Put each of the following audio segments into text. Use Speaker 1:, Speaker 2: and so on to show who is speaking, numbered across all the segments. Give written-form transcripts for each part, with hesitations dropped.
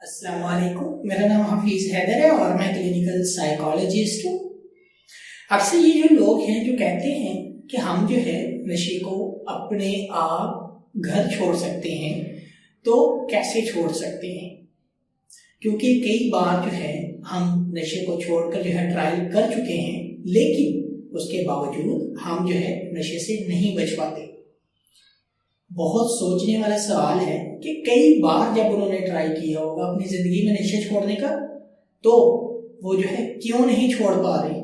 Speaker 1: अस्सलाम वालेकुम, मेरा नाम हफीज़ हैदर है और मैं क्लिनिकल साइकोलॉजिस्ट हूँ। अक्सर ये जो लोग हैं जो कहते हैं कि हम जो है नशे को अपने आप घर छोड़ सकते हैं, तो कैसे छोड़ सकते हैं? क्योंकि कई बार जो है हम नशे को छोड़कर जो है ट्रायल कर चुके हैं, लेकिन उसके बावजूद हम जो है नशे से नहीं बच पाते। बहुत सोचने वाला सवाल है कि कई बार जब उन्होंने ट्राई किया होगा अपनी जिंदगी में नशे छोड़ने का, तो वो जो है क्यों नहीं छोड़ पा रहे,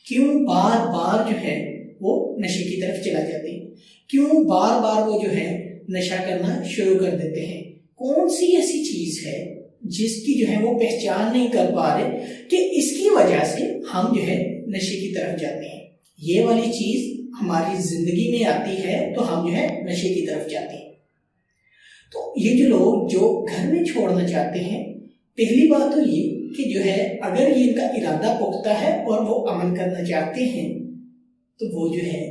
Speaker 1: क्यों बार बार जो है वो नशे की तरफ चला जाते हैं, क्यों बार बार वो जो है नशा करना शुरू कर देते हैं। कौन सी ऐसी चीज है जिसकी जो है वो पहचान नहीं कर पा रहे कि इसकी वजह से हम जो है नशे की तरफ जाते हैं। ये वाली चीज हमारी जिंदगी में आती है तो हम जो है नशे की तरफ जाते हैं। तो ये जो लोग जो घर में छोड़ना चाहते हैं, पहली बात तो ये कि जो है अगर ये इनका इरादा पुख्ता है और वो अमल करना चाहते हैं, तो वो जो है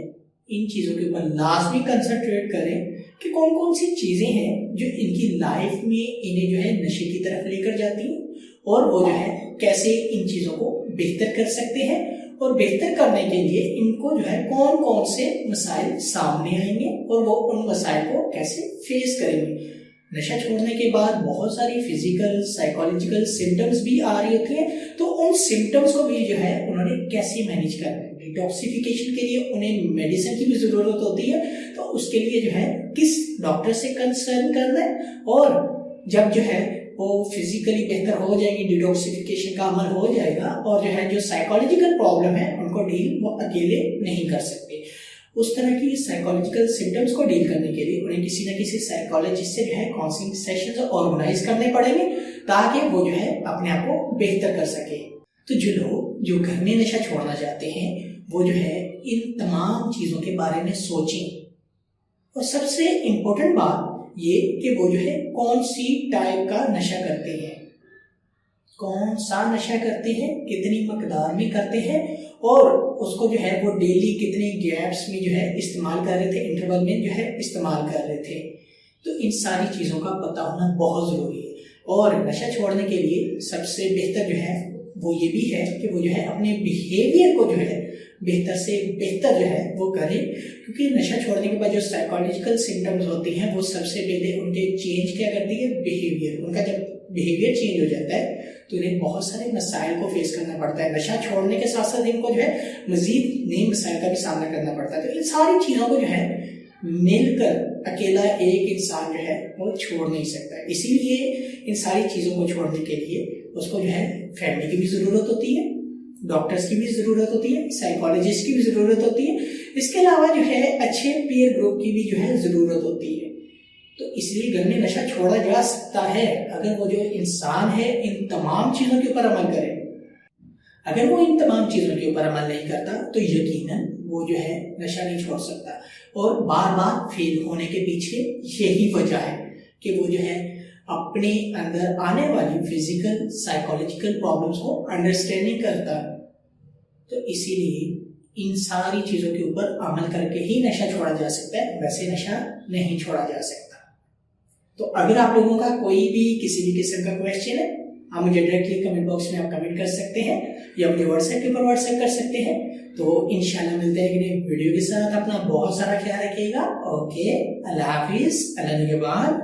Speaker 1: इन चीज़ों के ऊपर लाजमी कंसंट्रेट करें कि कौन कौन सी चीज़ें हैं जो इनकी लाइफ में इन्हें जो है नशे की तरफ लेकर जाती हैं, और वो जो है कैसे इन चीज़ों को बेहतर कर सकते हैं, और बेहतर करने के लिए इनको जो है कौन कौन से मसाइल सामने आएंगे और वो उन मसाइल को कैसे फेस करेंगे। नशा छोड़ने के बाद बहुत सारी फिजिकल साइकोलॉजिकल सिम्टम्स भी आ रही होती हैं, तो उन सिम्टम्स को भी जो है उन्होंने कैसे मैनेज करना है। डिटॉक्सिफिकेशन के लिए उन्हें मेडिसिन की भी ज़रूरत होती है, तो उसके लिए जो है किस डॉक्टर से कंसर्न करना है, और जब जो है वो फिजिकली बेहतर हो जाएंगे, डिटॉक्सिफिकेशन का अमल हो जाएगा, और जो है जो साइकोलॉजिकल प्रॉब्लम है उनको डील वो अकेले नहीं कर सकते। उस तरह की साइकोलॉजिकल सिम्टम्स को डील करने के लिए उन्हें किसी न किसी साइकोलॉजिस्ट से जो है काउंसलिंग सेशंस ऑर्गेनाइज करने पड़ेंगे, ताकि वो जो है अपने आप को बेहतर कर सके। तो जो लोग जो घर में नशा छोड़ना चाहते हैं, वो जो है इन तमाम चीज़ों के बारे में सोचें, और सबसे इम्पोर्टेंट बात ये कि वो जो है कौन सी टाइप का नशा करते हैं, कौन सा नशा करते हैं, कितनी मकदार में करते हैं, और उसको जो है वो डेली कितने गैप्स में जो है इस्तेमाल कर रहे थे, इंटरवल में जो है इस्तेमाल कर रहे थे। तो इन सारी चीज़ों का पता होना बहुत ज़रूरी है। और नशा छोड़ने के लिए सबसे बेहतर जो है वो ये भी है कि वो जो है अपने बिहेवियर को जो है बेहतर से बेहतर जो है वो करें, क्योंकि नशा छोड़ने के बाद जो साइकोलॉजिकल सिम्टम्स होती हैं वो सबसे पहले उनके चेंज क्या करती है, बिहेवियर। उनका जब बिहेवियर चेंज हो जाता है तो इन्हें बहुत सारे मसाइल को फेस करना पड़ता है। नशा छोड़ने के साथ साथ इनको जो है मजीद नए मसाइल का भी सामना करना पड़ता है। तो इन सारी चीज़ों को जो है मिलकर अकेला एक इंसान जो है वो छोड़ नहीं सकता। इसीलिए इन सारी चीज़ों को छोड़ने के लिए उसको जो है फैमिली की भी ज़रूरत होती है, डॉक्टर्स की भी ज़रूरत होती है, साइकोलॉजिस्ट की भी ज़रूरत होती है। इसके अलावा जो है अच्छे पीयर ग्रुप की भी जो है ज़रूरत होती है। तो इसलिए घर में नशा छोड़ा जा सकता है अगर वो जो इंसान है इन तमाम चीज़ों के ऊपर अमल करे। अगर वो इन तमाम चीज़ों के ऊपर अमल नहीं करता तो यकीनन वो जो है नशा नहीं छोड़ सकता। और बार बार फेल होने के पीछे यही वजह है कि वो जो है अपने अंदर आने वाली फिजिकल साइकोलॉजिकल प्रॉब्लम्स को अंडरस्टैंड नहीं करता। तो इसीलिए इन सारी चीज़ों के ऊपर अमल करके ही नशा छोड़ा जा सकता है, वैसे नशा नहीं छोड़ा जा सकता। तो अगर आप लोगों का कोई भी किसी भी किस्म का क्वेश्चन है, आप मुझे डायरेक्टली कमेंट बॉक्स में आप कमेंट कर सकते हैं, या मुझे व्हाट्सएप के ऊपर व्हाट्सएप कर सकते हैं। तो इंशाल्लाह मिलते हैं कि वीडियो के साथ। अपना बहुत सारा ख्याल रखिएगा। ओके, अल्लाह हाफिज़, अल्लाह निगहबान।